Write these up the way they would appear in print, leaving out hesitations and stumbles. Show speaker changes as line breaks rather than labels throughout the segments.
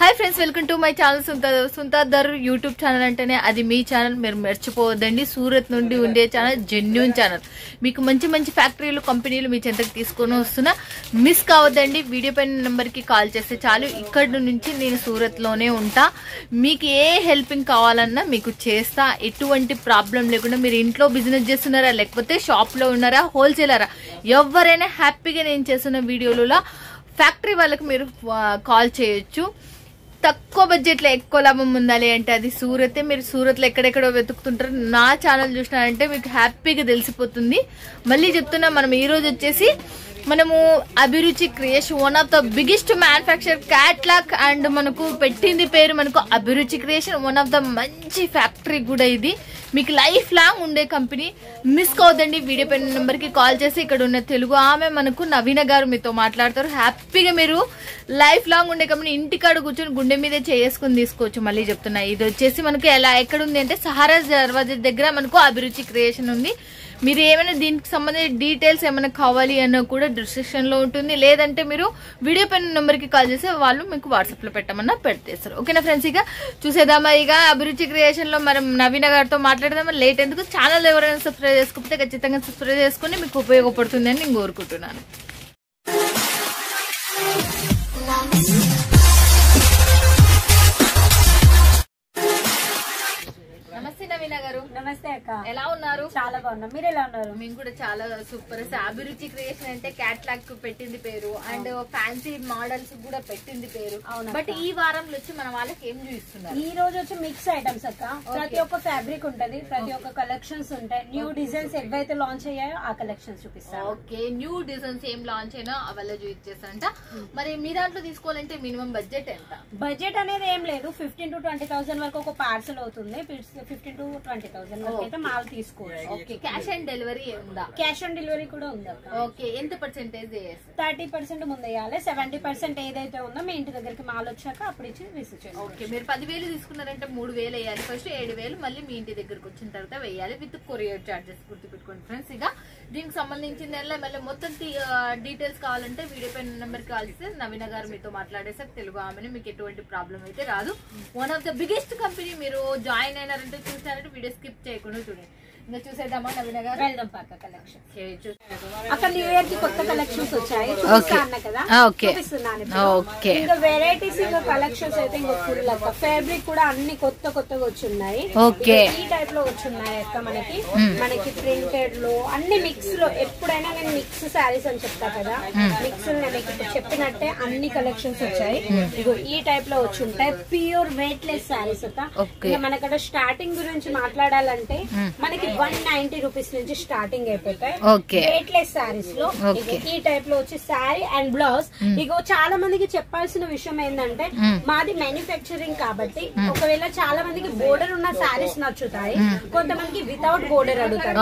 Hi friends, welcome to my channel సుంతాదర్ YouTube channel. అంటేనే అది మీ ఛానల్, మీరు మర్చిపోవద్దండి. సూరత్ నుండి ఉండే ఛానల్, జెన్యూన్ ఛానల్. మీకు మంచి మంచి ఫ్యాక్టరీలు, కంపెనీలు మీ చెంతకు తీసుకొని వస్తున్నా. మిస్ కావద్దండి. వీడియో పైన నెంబర్కి కాల్ చేస్తే చాలు. ఇక్కడ నుంచి నేను సూరత్లోనే ఉంటా. మీకు ఏ హెల్పింగ్ కావాలన్నా మీకు చేస్తా. ఎటువంటి ప్రాబ్లం లేకుండా. మీరు ఇంట్లో బిజినెస్ చేస్తున్నారా, లేకపోతే షాప్లో ఉన్నారా, హోల్సేలరా, ఎవరైనా హ్యాపీగా నేను చేస్తున్న వీడియోలలో ఫ్యాక్టరీ వాళ్ళకి మీరు కాల్ చేయొచ్చు. తక్కువ బడ్జెట్లో ఎక్కువ లాభం ఉండాలి అంటే అది సూరతే. మీరు సూరత్లో ఎక్కడెక్కడో వెతుకుతుంటారు. నా ఛానల్ చూసినారంటే మీకు హ్యాపీగా తెలిసిపోతుంది. మళ్ళీ చెప్తున్నా, మనం ఈరోజు వచ్చేసి మనము అభిరుచి creation, one of the biggest manufacture catalogue, and మనకు పెట్టింది పేరు మనకు అభిరుచి క్రియేషన్. వన్ ఆఫ్ ద మంచి ఫ్యాక్టరీ కూడా ఇది. మీకు లైఫ్ లాంగ్ ఉండే కంపెనీ. మిస్ కావద్దండి. వీడియో పైన నెంబర్కి కాల్ చేసి ఇక్కడ ఉన్న తెలుగు ఆమె మనకు నవీన గారు మీతో మాట్లాడతారు. హ్యాపీగా మీరు లైఫ్ లాంగ్ ఉండే కంపెనీ ఇంటికాడ కూర్చొని గుండె మీదే చేసుకుని తీసుకోవచ్చు. మళ్ళీ చెప్తున్నా, ఇది వచ్చేసి మనకి ఎలా ఎక్కడ ఉంది అంటే సహారా దర్వాజా దగ్గర మనకు అభిరుచి క్రియేషన్ ఉంది. మీరు ఏమైనా దీనికి సంబంధించిన డీటెయిల్స్ ఏమైనా కావాలి అన్నా కూడా డిస్క్రిప్షన్ లో ఉంటుంది. లేదంటే మీరు వీడియో పైన నెంబర్కి కాల్ చేసి వాళ్ళు మీకు వాట్సాప్ లో పెట్టమన్నా పెడతారు. ఓకేనా ఫ్రెండ్స్, ఇక చూసేద్దామా. ఇక అభిరుచి క్రియేషన్ లో మనం నవీన గారితో మాట్లాడదామా. లేట్ ఎందుకు. ఛానల్ ఎవరైనా సబ్స్క్రైబ్ చేసుకోకపోతే ఖచ్చితంగా సబ్స్క్రైబ్ చేసుకుని మీకు ఉపయోగపడుతుంది అని నేను కోరుకుంటున్నాను. నమస్తే నవీన గారు.
నమస్తే అక్క,
ఎలా ఉన్నారు?
చాలా బాగున్నాం. మీరు ఎలా ఉన్నారు?
మేము కూడా చాలా సూపర్. అభిరుచి క్రియేషన్ అంటే క్యాట్లాగ్ పెట్టింది పేరు, అండ్ ఫ్యాన్సీ మోడల్స్ కూడా పెట్టింది పేరు. బట్ ఈ వారంలో వచ్చి మన వాళ్ళకి ఏం చూపిస్తున్నారు?
ఈ రోజు వచ్చి మిక్స్ ఐటమ్స్ అక్క. ప్రతి ఒక్క ఫ్యాబ్రిక్ ఉంటది, ప్రతి ఒక్క కలెక్షన్స్ ఉంటాయి. న్యూ డిజైన్స్ ఏవైతే లాంచ్ అయ్యాయో ఆ కలెక్షన్స్ చూపిస్తాను.
ఓకే, న్యూ డిజైన్స్ ఏం లాంచ్ అయినా అవల్ల చూపించేస్తారంట. మరి మీ దాంట్లో తీసుకోవాలంటే మినిమం బడ్జెట్ ఎంత?
బడ్జెట్ అనేది ఏం లేదు. 15,000 to 20,000 వరకు ఒక పార్సల్ అవుతుంది. 15,000 to 20,000 వరకు అయితే మాల్ తీసుకోవచ్చు.
ఓకే, క్యాష్ ఆన్ డెలివరీ ఉందా?
క్యాష్ ఆన్ డెలివరీ కూడా ఉంది అక్క.
ఓకే, ఎంత పర్సెంటేజ్?
30% ముందు వేయాలి. 70% ఏదైతే ఉందో మీ ఇంటి దగ్గరికి మాల్ వచ్చాక అప్పుడు ఇచ్చి రిసీవ్ చేయాలి.
ఓకే, మీరు 10,000 తీసుకున్నారంటే 3,000 వేయాలి. ఫస్ట్ 7,000 మళ్ళీ మీ ఇంటి దగ్గరకు వచ్చిన తర్వాత వేయాలి, విత్ కొరియర్ చార్జెస్. గుర్తుపెట్టుకోండి ఫ్రెండ్స్. ఇక దీనికి సంబంధించిన మళ్ళీ మొత్తం డీటెయిల్స్ కావాలంటే వీడియో పైన నెంబర్ కాల్ చేస్తే నవీన గారు మీతో మాట్లాడేసారు. తెలుగు ఆమెను మీకు ఎటువంటి ప్రాబ్లం అయితే రాదు. One of the biggest company. మీరు జాయిన్ అయినారంటే చూసారంటే వీడియో స్కిప్ చేయకుండా చూడండి. ఇంకా చూసేద్దామా నవీన గారు?
వెళ్దాం పక్క కలెక్షన్. అక్కడ న్యూ ఇయర్ కి కొత్త కలెక్షన్స్ వచ్చాయి కదా,
ఓకే.
ఇంకా వెరైటీస్ ఇంకా కలెక్షన్స్ అయితే ఇంకా ఫుల్ అక్క. ఫ్యాబ్రిక్ కూడా అన్ని కొత్త కొత్తగా వచ్చున్నాయి.
ఓకే,
ఈ టైప్ లో వచ్చున్నాయి అక్క. మనకి ప్రింటెడ్ లో అన్ని మిక్స్ లో. ఎప్పుడైనా నేను మిక్స్ శారీస్ అని చెప్తా కదా, మిక్స్ నేను చెప్పినట్టే అన్ని కలెక్షన్స్ వచ్చాయి. ఇగో ఈ టైప్ లో వచ్చుంటాయి. ప్యూర్ వెయిట్ లెస్ శారీస్ అక్క. ఇంకా మనకక్కడ స్టార్టింగ్ గురించి మాట్లాడాలంటే మనకి 190 రూపీస్ నుంచి స్టార్టింగ్ అయిపోతాయి వెయిట్ లెస్ శారీస్ లో. ఈ టైప్ లో వచ్చి శారీ అండ్ బ్లౌజ్. ఇగో చాలా మందికి చెప్పాల్సిన విషయం ఏంటంటే మాది మ్యానుఫ్యాక్చరింగ్ కాబట్టి ఒకవేళ చాలా మందికి బోర్డర్ ఉన్న శారీస్ నచ్చుతాయి, కొంతమందికి వితౌట్ బోర్డర్ అడుగుతారు.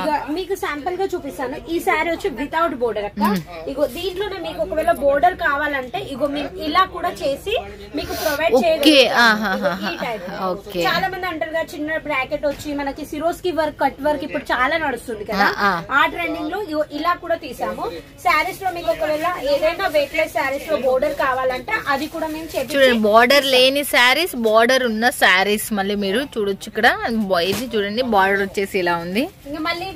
ఇక మీకు శాంపుల్ గా చూపిస్తాను. ఈ శారీ వచ్చి వితౌట్ బోర్డర్ అక్క. ఇగో దీంట్లోనే మీకు ఒకవేళ బోర్డర్ కావాలంటే ఇగో మేము ఇలా కూడా చేసి మీకు ప్రొవైడ్ చేయగలుగుతాం. ఈ టైప్ చాలా మంది అంటారు కదా, చిన్న బ్రాకెట్ వచ్చి మనకి సిరోస్ కి వర్క్, కట్ వర్క్ ఇప్పుడు చాలా నడుస్తుంది కదా, ఆ ట్రెండింగ్ లో ఇలా కూడా తీసాము. శారీస్ లో మీకు ఒకవేళ ఏదైనా వెయిట్ లెస్ శారీస్ లో బోర్డర్ కావాలంటే అది కూడా మేము చూడండి.
బోర్డర్ లేని శారీస్, బోర్డర్ ఉన్న శారీస్ మళ్ళీ మీరు చూడొచ్చు. ఇక్కడ ఇది చూడండి, బోర్డర్ వచ్చేసి ఇలా ఉంది.
ఇంకా మళ్ళీ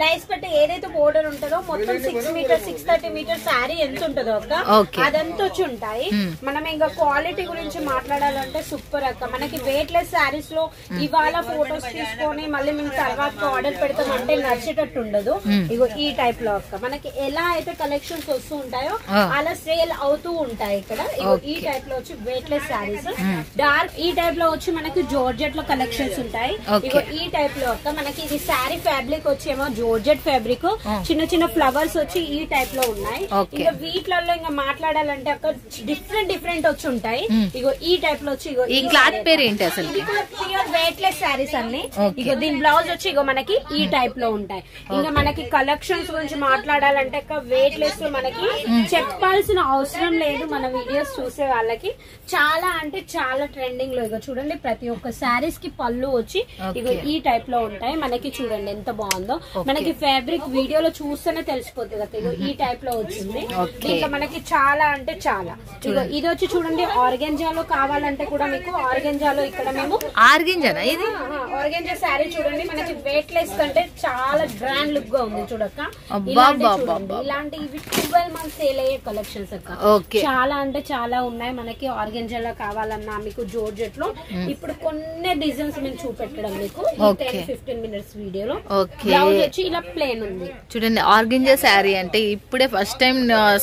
లైన్స్ పెట్టి ఏదైతే బోర్డర్ ఉంటుందో మొత్తం 6 మీటర్స్ 630 మీటర్స్ శారీ ఎంత ఉంటుందో అక్క అదంతా వచ్చి ఉంటాయి. మనం ఇంకా క్వాలిటీ గురించి మాట్లాడాలంటే సూపర్ అక్క. మనకి వెయిట్ లెస్ శారీస్ లో ఇవాళ ఫోటోస్ తీసుకొని మళ్ళీ మేము తర్వాత ఆర్డర్ పెడతాం అంటే నచ్చేటట్టు ఉండదు. ఇగో ఈ టైప్ లో అక్క మనకి ఎలా అయితే కలెక్షన్స్ వస్తూ ఉంటాయో అలా సేల్ అవుతూ ఉంటాయి ఇక్కడ. ఇగో ఈ టైప్ లో వచ్చి వెయిట్ లెస్ శారీస్ డార్క్. ఈ టైప్ లో వచ్చి మనకి జోర్జెట్ లో కలెక్షన్స్ ఉంటాయి. ఇగో ఈ టైప్ లో అక్క మనకి ఇది శారీ ఫ్యాబ్రిక్ వచ్చేమో జోర్జెట్ ఫ్యాబ్రిక్, చిన్న చిన్న ఫ్లవర్స్ వచ్చి ఈ టైప్ లో ఉన్నాయి. ఇంకా వీటిలలో ఇంకా మాట్లాడాలంటే అక్క డిఫరెంట్ వచ్చి ఉంటాయి. ఇగో ఈ టైప్ లో వచ్చి ఇగో
ఈ క్లాత్ పేరు ఏంటి అసలు?
ప్యూర్ వెయిట్ లెస్ శారీస్ అన్ని. ఇగో దీని బ్లౌజ్ వచ్చి ఇగో మనకి ఈ టైప్ లో ఉంటాయి. ఇంకా మనకి కలెక్షన్స్ గురించి మాట్లాడాలంటే వెయిట్ లెస్ లో మనకి చెప్పాల్సిన అవసరం లేదు. మన వీడియోస్ చూసే వాళ్ళకి చాలా అంటే చాలా ట్రెండింగ్ లో ఇగో చూడండి ప్రతి ఒక్క శారీస్ కి పళ్ళు వచ్చి ఇగో ఈ టైప్ లో ఉంటాయి. మనకి చూడండి ఎంత బాగుందో, మనకి ఫ్యాబ్రిక్ వీడియోలో చూస్తేనే తెలిసిపోతుంది కదా. ఇగో ఈ టైప్ లో వచ్చింది. ఇంకా మనకి చాలా అంటే చాలా ఇగో ఇది వచ్చి చూడండి ఆర్గెంజాలో కావాలంటే కూడా మీకు ఆర్గెంజాలో ఇక్కడ మేము ఆర్గెంజా శారీ చూడండి మనకి వెయిట్ లెస్ కంటే చాలా గ్రాండ్ లుక్ గా ఉంది చూడక్క. ఇలాంటి ఇవి 12 months సేల్ అయ్యే కలెక్షన్స్ అక్క. చాలా అంటే చాలా ఉన్నాయి మనకి ఆర్గెంజాలో కావాలన్నా మీకు జోర్జెట్ లో ఇప్పుడు కొన్ని డిజైన్స్ మేము చూపెట్టడం మీకు 10-15 minutes వీడియోలో. బ్లౌజ్ వచ్చి ఇలా ప్లేన్ ఉంది
చూడండి. ఆర్గెంజా శారీ అంటే ఇప్పుడే ఫస్ట్ టైం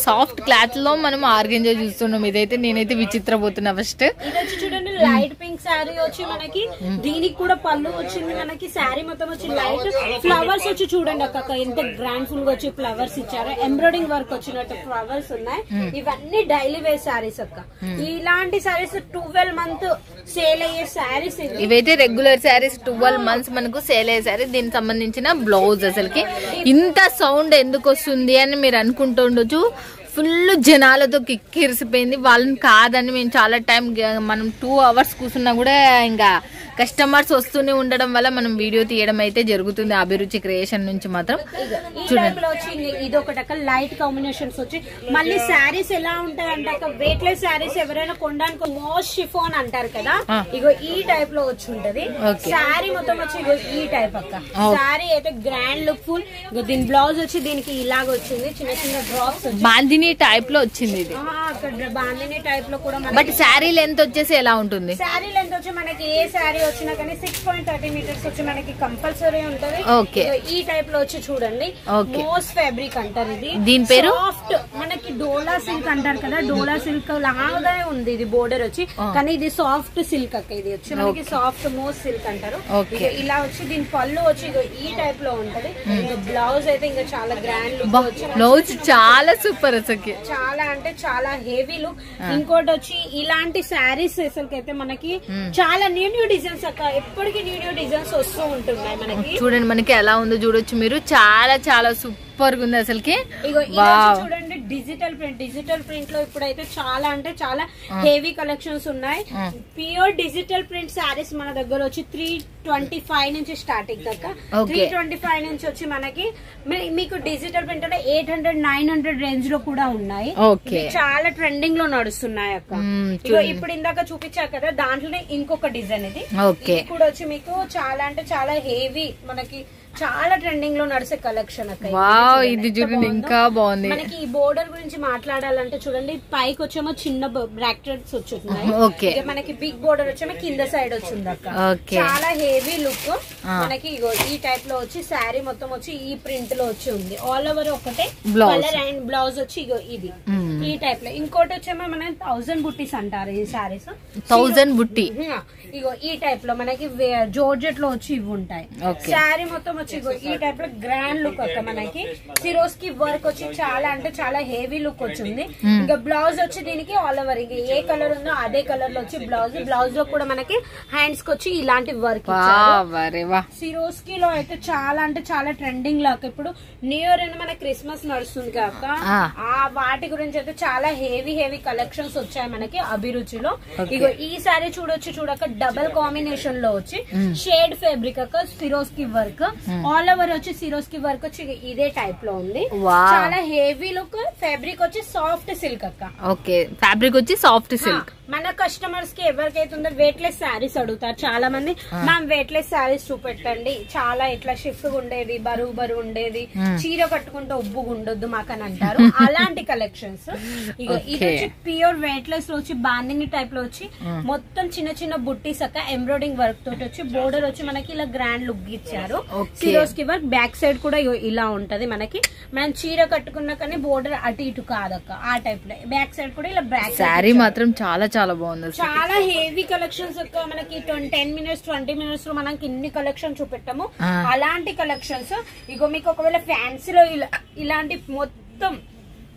సాఫ్ట్ క్లాత్ లో మనం ఆర్గెంజా చూస్తున్నాం. ఇదైతే నేనైతే విచిత్రపోతున్నా. ఫస్ట్
ఇది వచ్చి చూడండి లైట్ పింక్ శారీ వచ్చి మనకి దీనికి కూడా పళ్ళు వచ్చింది మనకి. శారీ మొత్తం వచ్చి లైట్ ఫ్లవర్స్ వచ్చి చూడండి అక్క ఎంత గ్రాండ్ ఫుల్ గా వచ్చి ఫ్లవర్స్ ఇచ్చారు. ఎంబ్రాయిడింగ్ వర్క్ వచ్చినట్టు ఫ్లవర్స్ ఉన్నాయి. ఇవన్నీ డైలీ వేర్ శారీస్ అక్క. ఇలాంటి శారీస్ 12 months సేల్ అయ్యే శారీస్.
ఇవైతే రెగ్యులర్ శారీస్ 12 months మనకు సేల్ అయ్యే శారీ. దీనికి సంబంధించిన బ్లౌజ్ అసలుకి ఇంత సౌండ్ ఎందుకు వస్తుంది అని మీరు అనుకుంటుండొచ్చు. ఫుల్ జనాలతో కిక్కిరిసిపోయింది. వాళ్ళని కాదని మేము చాలా టైం మనం 2 hours కూర్చున్నా కూడా ఇంకా కస్టమర్స్ వస్తూనే ఉండడం వల్ల మనం వీడియో తీయడం అయితే జరుగుతుంది. అభిరుచి క్రియేషన్ నుంచి మాత్రం
ఇది ఒకటి లైట్ కాంబినేషన్స్ వచ్చి మళ్ళీ శారీస్ ఎలా ఉంటాయి అంటే వెయిట్ లెస్ శారీస్ ఎవరైనా కొనడానికి మోస్ట్ షిఫోన్ అంటారు కదా. ఇగో ఈ టైప్ లో వచ్చి ఉంటది శారీ మొత్తం వచ్చి. ఇగో ఈ టైప్ అక్క శారీ అయితే గ్రాండ్ లుక్ ఫుల్. దీని బ్లౌజ్ వచ్చి దీనికి ఇలాగ వచ్చింది చిన్న చిన్న డ్రాప్స్
బాందిని టైప్ లో వచ్చింది. ఇది
బాందిని టైప్ లో కూడా.
బట్ శారీ లెంత్ వచ్చేసి ఎలా ఉంటుంది?
శారీ లెంత్ వచ్చి మనకి ఏ శారీ వచ్చినా కానీ 6.30 meters వచ్చి మనకి కంపల్సరీ ఉంటది. ఈ టైప్ లో వచ్చి చూడండి మోస్ ఫ్యాబ్రిక్ అంటారు. ఇది
దీని పేరు
సాఫ్ట్ మనకి డోలా సిల్క్ అంటారు కదా. డోలా సిల్క్ లాగానే ఉంది ఇది బోర్డర్ వచ్చి, కానీ ఇది సాఫ్ట్ సిల్క్ అక్క. ఇది వచ్చి మనకి సాఫ్ట్ మోస్ సిల్క్ అంటారు. ఇలా వచ్చి దీని పళ్ళు వచ్చి ఈ టైప్ లో ఉంటది. బ్లౌజ్ అయితే ఇంకా చాలా గ్రాండ్ లుక్ వచ్చి
బ్లౌజ్ చాలా సూపర్ అసలు
చాలా అంటే చాలా హెవీ లుక్. ఇంకోటి వచ్చి ఇలాంటి శారీస్ అసలుకైతే మనకి చాలా న్యూ డిజైన్స్ అక్క. ఎప్పటికీ న్యూ డిజైన్స్ వస్తూ ఉంటున్నాయి మనకి.
చూడండి మనకి ఎలా ఉందో చూడొచ్చు మీరు. చాలా చాలా సూపర్ గా ఉంది అసలుకి.
చూడండి డిజిటల్ ప్రింట్ లో ఇప్పుడైతే చాలా అంటే చాలా హెవీ కలెక్షన్స్ ఉన్నాయి. ప్యూర్ డిజిటల్ ప్రింట్ శారీస్ మన దగ్గర వచ్చి 325 నుంచి స్టార్టింగ్ అక్క. 325 నుంచి వచ్చి మనకి మీకు డిజిటల్ ప్రింట్ అంటే 800-900 రేంజ్ లో కూడా ఉన్నాయి. చాలా ట్రెండింగ్ లో నడుస్తున్నాయి అక్క. ఇప్పుడు ఇందాక చూపించా కదా దాంట్లోనే ఇంకొక డిజైన్ ఇది కూడా వచ్చి మీకు చాలా అంటే చాలా హెవీ మనకి చాలా ట్రెండింగ్ లో నడిచే కలెక్షన్ అక్క.
ఇది చూడండి ఇంకా బాగుంది.
మనకి ఈ బోర్డర్ గురించి మాట్లాడాలంటే చూడండి పైకి వచ్చేమో చిన్న బ్రాకెట్స్ వచ్చున్నాయి. మనకి బిగ్ బోర్డర్ వచ్చేమో కింద సైడ్ వచ్చింది అక్క. చాలా హెవీ లుక్ మనకి ఈ టైప్ లో వచ్చి శారీ మొత్తం వచ్చి ఈ ప్రింట్ లో వచ్చి ఉంది. ఆల్ ఓవర్ ఒకటే కలర్ అండ్ బ్లౌజ్ వచ్చి ఇది ఈ టైప్ లో. ఇంకోటి వచ్చేమో మన 1000 బుట్టీస్ అంటారు ఈ శారీస్.
1000 బుట్టి
ఇగో ఈ టైప్ లో మనకి జోర్జెట్ లో వచ్చి ఇవి ఉంటాయి. శారీ మొత్తం వచ్చి ఈ టైప్ లో గ్రాండ్ లుక్ అక్క. మనకి సిరోస్ కి వర్క్ వచ్చి చాలా అంటే చాలా హెవీ లుక్ వచ్చింది. ఇంకా బ్లౌజ్ వచ్చి దీనికి ఆల్ ఓవర్ ఇంకా ఏ కలర్ ఉందో అదే కలర్ లో వచ్చి బ్లౌజ్ లో కూడా మనకి హ్యాండ్స్ కి వచ్చి ఇలాంటి వర్క్. సిరోస్ కి లో అయితే చాలా అంటే చాలా ట్రెండింగ్ లో అక్క. ఇప్పుడు న్యూ ఇయర్ అని మన క్రిస్మస్ నడుస్తుంది కాక వాటి గురించి అయితే చాలా హెవీ కలెక్షన్స్ వచ్చాయి మనకి అభిరుచిలో. ఇగో ఈ సారీ చూడక డబల్ కాంబినేషన్ లో వచ్చి షేడ్ ఫ్యాబ్రిక్ అక్క. సిరోస్ కి వర్క్ ఆల్ ఓవర్ వచ్చి సిరోస్ కి వర్క్ వచ్చి ఇదే టైప్ లో ఉంది. చాలా హెవీ లుక్. ఫ్యాబ్రిక్ వచ్చి సాఫ్ట్ సిల్క్ అక్క.
ఫ్యాబ్రిక్ వచ్చి సాఫ్ట్ సిల్క్.
మన కస్టమర్స్ కి ఎవరికైతే ఉందో వెయిట్ లెస్ శారీస్ అడుగుతారు చాలా మంది. మ్యామ్ వెయిట్ లెస్ శారీస్ చూపెట్టండి, చాలా ఇట్లా షిఫ్ట్ ఉండేది, బరువు ఉండేది, చీర కట్టుకుంటే ఉబ్బుగా ఉండొద్దు మాకని అంటారు. అలాంటి కలెక్షన్స్. ఇది వచ్చి ప్యూర్ వెయిట్ లెస్ లో వచ్చి బాందిని టైప్ లో వచ్చి మొత్తం చిన్న బుట్టీస్ అక్క. ఎంబ్రాయిడింగ్ వర్క్ తోటి వచ్చి బోర్డర్ వచ్చి మనకి ఇలా గ్రాండ్ లుక్ ఇచ్చారు. సిరోస్ కి వర్క్ బ్యాక్ సైడ్ కూడా ఇలా ఉంటది మనకి. మనం చీర కట్టుకున్నా కానీ బోర్డర్ అటు ఇటు కాదక్క. ఆ టైప్ లో బ్యాక్ సైడ్ కూడా ఇలా బ్యాక్
శారీ మాత్రం చాలా చాలా బాగుంది.
చాలా హెవీ కలెక్షన్స్ అక్క. మనకి 10 minutes 20 minutes లో మనకి ఇన్ని కలెక్షన్ చూపెట్టాము. అలాంటి కలెక్షన్స్ ఇగో మీకు ఒకవేళ ఫ్యాన్సీలో ఇలాంటి మొత్తం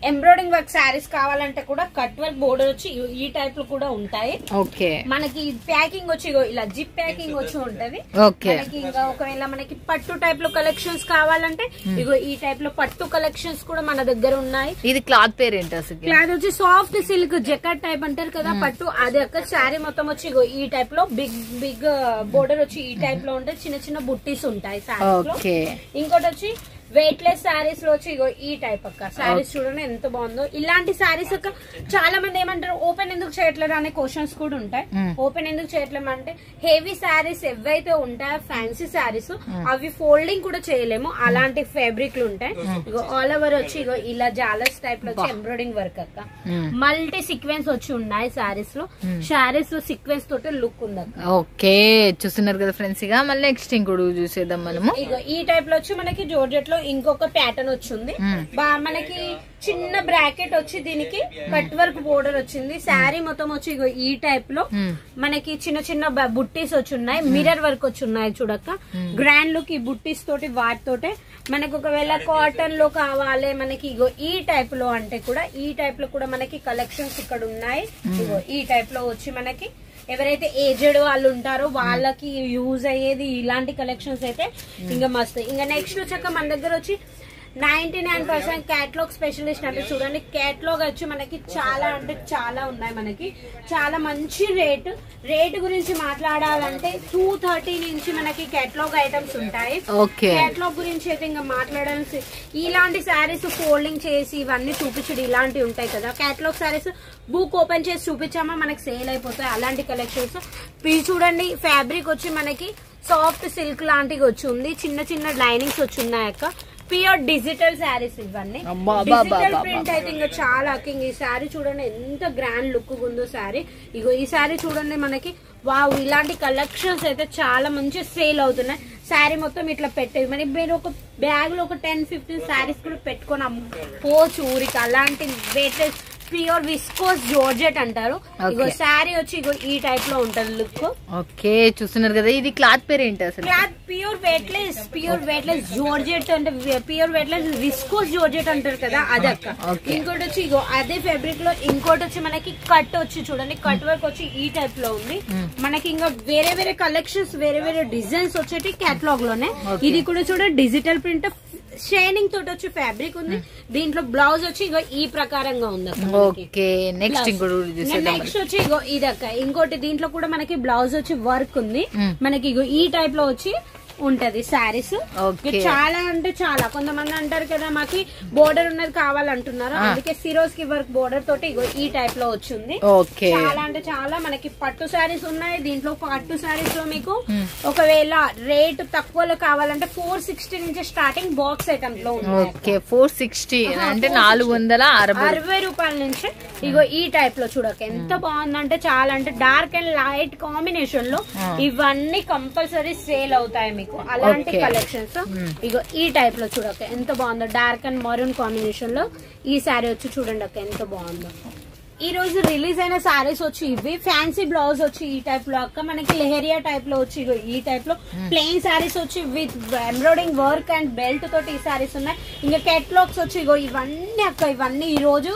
ఎంబ్రాయిడింగ్ వర్క్ శారీస్ కావాలంటే కూడా కట్ వర్క్ బోర్డర్ వచ్చి ఈ టైప్ లో కూడా ఉంటాయి.
ఓకే,
మనకి ప్యాకింగ్ వచ్చి ఇలా జిప్ ప్యాకింగ్ వచ్చి ఉంటది.
ఓకే,
మనకి ఇంకా ఒకవేళ మనకి పట్టు టైప్ లో కలెక్షన్స్ కావాలంటే ఇగో ఈ టైప్ లో పట్టు కలెక్షన్స్ కూడా మన దగ్గర ఉన్నాయి.
ఇది క్లాత్ పేరు ఏంటి అసలు?
క్లాత్ వచ్చి సాఫ్ట్ సిల్క్ జెకెట్ టైప్ అంటారు కదా పట్టు, అది ఒక శారీ మొత్తం వచ్చి ఇగో ఈ టైప్ లో బిగ్ బిగ్ బోర్డర్ వచ్చి ఈ టైప్ లో ఉంటాయి. చిన్న చిన్న బుట్టీస్ ఉంటాయి శారీస్ లో. ఇంకోటి వచ్చి వెయిట్ లెస్ శారీస్ లో వచ్చి ఇగో ఈ టైప్ అక్క శారీస్ చూడండి ఎంత బాగుందో. ఇలాంటి శారీస్ అక్క చాలా మంది ఏమంటారు ఓపెన్ ఎందుకు చేయట్లేదు అనే క్వశ్చన్స్ కూడా ఉంటాయి. ఓపెన్ ఎందుకు చేయట్లేము అంటే హెవీ శారీస్ ఏవైతే ఉంటాయో ఫ్యాన్సీ శారీస్ అవి ఫోల్డింగ్ కూడా చేయలేము, అలాంటి ఫ్యాబ్రిక్లు ఉంటాయి. ఇగో ఆల్ ఓవర్ వచ్చి ఇగో ఇలా జాలర్స్ టైప్ లో వచ్చి ఎంబ్రాయిడింగ్ వర్క్ అక్క. మల్టీ సీక్వెన్స్ వచ్చి ఉన్నాయి శారీస్ లో. శారీస్ లో సీక్వెన్స్ తోటి లుక్ ఉంది అక్క.
ఓకే, చూస్తున్నారు కదా ఫ్రెండ్స్. ఇక మళ్ళీ నెక్స్ట్ ఇంకోటి చూసేద్దాం మనము.
ఇగో ఈ టైప్ లో వచ్చి మనకి జార్జెట్ లో ఇంకొక ప్యాటర్న్ వచ్చింది. మనకి చిన్న బ్రాకెట్ వచ్చి దీనికి కట్ వర్క్ బోర్డర్ వచ్చింది. శారీ మొత్తం వచ్చి ఇగో ఈ టైప్ లో మనకి చిన్న చిన్న బుట్టీస్ వచ్చి ఉన్నాయి. మిర్రర్ వర్క్ వచ్చి ఉన్నాయి చూడక్క. గ్రాండ్ లుక్ ఈ బుట్టీస్ తోటి వాటితోటే మనకి ఒకవేళ కాటన్ లో కావాలి మనకి ఇగో ఈ టైప్ లో అంటే కూడా ఈ టైప్ లో కూడా మనకి కలెక్షన్స్ ఇక్కడ ఉన్నాయి. ఇగో ఈ టైప్ లో వచ్చి మనకి ఎవరైతే ఏజెడ్ వాళ్ళు ఉంటారో వాళ్ళకి యూజ్ అయ్యేది ఇలాంటి కలెక్షన్స్ అయితే ఇంకా మస్తు. ఇంకా నెక్స్ట్ వచ్చాక మన దగ్గర వచ్చి 99% క్యాటలాగ్ స్పెషలిస్ట్ అంటే చూడండి. క్యాటలాగ్ వచ్చి మనకి చాలా అంటే చాలా ఉన్నాయి. మనకి చాలా మంచి రేట్ గురించి మాట్లాడాలంటే 230 నుంచి మనకి క్యాటలాగ్ ఐటమ్స్ ఉంటాయి. క్యాటలాగ్ గురించి అయితే ఇంకా మాట్లాడాల్సి ఇలాంటి శారీస్ ఫోల్డింగ్ చేసి ఇవన్నీ చూపించడం ఇలాంటివి ఉంటాయి కదా. క్యాటలాగ్ శారీస్ బుక్ ఓపెన్ చేసి చూపించామా మనకి సేల్ అయిపోతాయి అలాంటి కలెక్షన్స్. ఇది చూడండి ఫ్యాబ్రిక్ వచ్చి మనకి సాఫ్ట్ సిల్క్ లాంటివి వచ్చి ఉంది. చిన్న చిన్న లైనింగ్స్ వచ్చి ఉన్నాయక్క. ప్యూర్ డిజిటల్ శారీస్ ఇవన్నీ. డిజిటల్ ప్రింట్ అయితే ఇంకా చాలా అక్కింగ్. ఈ శారీ చూడండి ఎంత గ్రాండ్ లుక్ ఉందో శారీ. ఇగో ఈ శారీ చూడండి మనకి వావ్ ఇలాంటి కలెక్షన్స్ అయితే చాలా మంచి సేల్ అవుతున్నాయి. శారీ మొత్తం ఇట్లా పెట్టేది మరి మీరు ఒక బ్యాగ్ లో ఒక 10-15 శారీస్ కూడా పెట్టుకొని అమ్ముకోవచ్చు ఊరికి. అలాంటి వెయిట్ ప్యూర్ విస్కోస్ జార్జెట్ అంటారు. ఇగో శారీ వచ్చి ఇగో ఈ టైప్ లో ఉంటది లుక్.
ఓకే, చూస్తున్నారు కదా. ఇది క్లాత్ పేరు ఏంటి అసలు?
క్లాత్ ప్యూర్ వెయిట్లెస్ జార్జెట్ అంటే ప్యూర్ వెయిట్లెస్ విస్కోస్ జార్జెట్ అంటారు కదా అదక్క. ఇంకోటి వచ్చి ఇగో అదే ఫ్యాబ్రిక్ లో ఇంకోటి వచ్చి మనకి కట్ వచ్చి చూడండి కట్ వర్క్ వచ్చి ఈ టైప్ లో ఉంది. మనకి ఇంకా వేరే వేరే కలెక్షన్స్ వేరే వేరే డిజైన్స్ వచ్చేటి క్యాటలాగ్ లోనే. ఇది కూడా చూడండి డిజిటల్ ప్రింట్ షైనింగ్ తోటి వచ్చి ఫ్యాబ్రిక్ ఉంది. దీంట్లో బ్లౌజ్ వచ్చి ఇగో ఈ ప్రకారంగా ఉంది. నెక్స్ట్ వచ్చి ఇగో ఇదక్క ఇంకోటి దీంట్లో కూడా మనకి బ్లౌజ్ వచ్చి వర్క్ ఉంది. మనకి ఇగో ఈ టైప్ లో వచ్చి ఉంటది శారీస్. చాలా అంటే చాలా కొంతమంది అంటారు కదా మాకి బోర్డర్ ఉన్నది కావాలంటున్నారు. అందుకే సిరోస్ కి వర్క్ బోర్డర్ తోటి ఇగో ఈ టైప్ లో వచ్చింది. చాలా అంటే చాలా మనకి పట్టు శారీస్ ఉన్నాయి. దీంట్లో పట్టు శారీస్ లో మీకు ఒకవేళ రేట్ తక్కువలో కావాలంటే 460 నుంచి స్టార్టింగ్ బాక్స్ ఐటమ్స్ లో ఉన్నాయి.
460 అంటే 460
రూపాయల నుంచి ఇగో ఈ టైప్ లో చూడక ఎంత బాగుందంటే చాలా అంటే డార్క్ అండ్ లైట్ కాంబినేషన్ లో ఇవన్నీ కంపల్సరీ సేల్ అవుతాయి మీకు. అలాంటి కలెక్షన్స్ ఇగో ఈ టైప్ లో చూడక ఎంత బాగుందో. డార్క్ అండ్ మరూన్ కాంబినేషన్ లో ఈ శారీ వచ్చి చూడండి అక్క ఎంత బాగుందో. ఈ రోజు రిలీజ్ అయిన సారీస్ వచ్చి ఇవి. ఫ్యాన్సీ బ్లౌజ్ వచ్చి ఈ టైప్ లో అక్క. మనకి లెహరియా టైప్ లో వచ్చి ఈ టైప్ లో ప్లెయిన్ సారీస్ వచ్చి with embroidering work and belt తోటి ఈ సారీస్ ఉన్నాయి. ఇంకా కేటలాగ్స్ వచ్చి ఇవన్నీ అక్క. ఇవన్నీ ఈ రోజు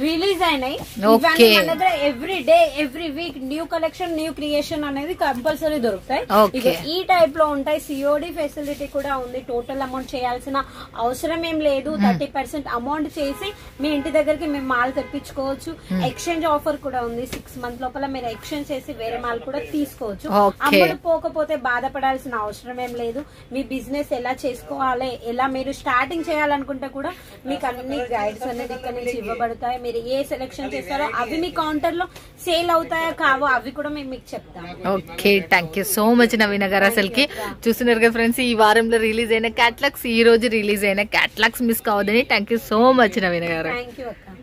రిలీజ్ అయినాయి. ఇవన్నీ మన దగ్గర every day every week new collection new creation అనేది కంపల్సరీ దొరుకుతాయి. ఇక ఈ టైప్ లో ఉంటాయి. సిఓడి ఫెసిలిటీ కూడా ఉంది. టోటల్ అమౌంట్ చేయాల్సిన అవసరం ఏం లేదు. 30% అమౌంట్ చేసి మీ ఇంటి దగ్గరికి మేము మాల్ తెప్పించుకోవచ్చు. ఎక్స్చేంజ్ ఆఫర్ కూడా ఉంది. 6 months లోపల మీరు ఎక్స్చేంజ్ చేసి వేరే మాల్ కూడా తీసుకోవచ్చు. అమౌంట్ పోకపోతే బాధపడాల్సిన అవసరం ఏం లేదు. మీ బిజినెస్ ఎలా చేసుకోవాలి ఎలా మీరు స్టార్టింగ్ చేయాలనుకుంటే కూడా మీకు అన్ని గైడ్స్ అనేది ఇక్కడ నుంచి ఇవ్వబడతాయి. మీరు ఏ సెలెక్షన్ చేస్తారో అవి మీ కౌంటర్ లో సేల్ అవుతాయో కావో అవి కూడా మేము మీకు చెప్తాము.
Okay, thank you so much Naveena గారు. అసలుకి చూస్తున్నారు కదా ఫ్రెండ్స్, ఈ వారంలో రిలీజ్ అయిన క్యాటలాగ్స్ ఈ రోజు రిలీజ్ అయిన క్యాటలాగ్స్ మిస్ కావద్దని. Thank you so much Naveena గారు.
థ్యాంక్ యూ అక్క.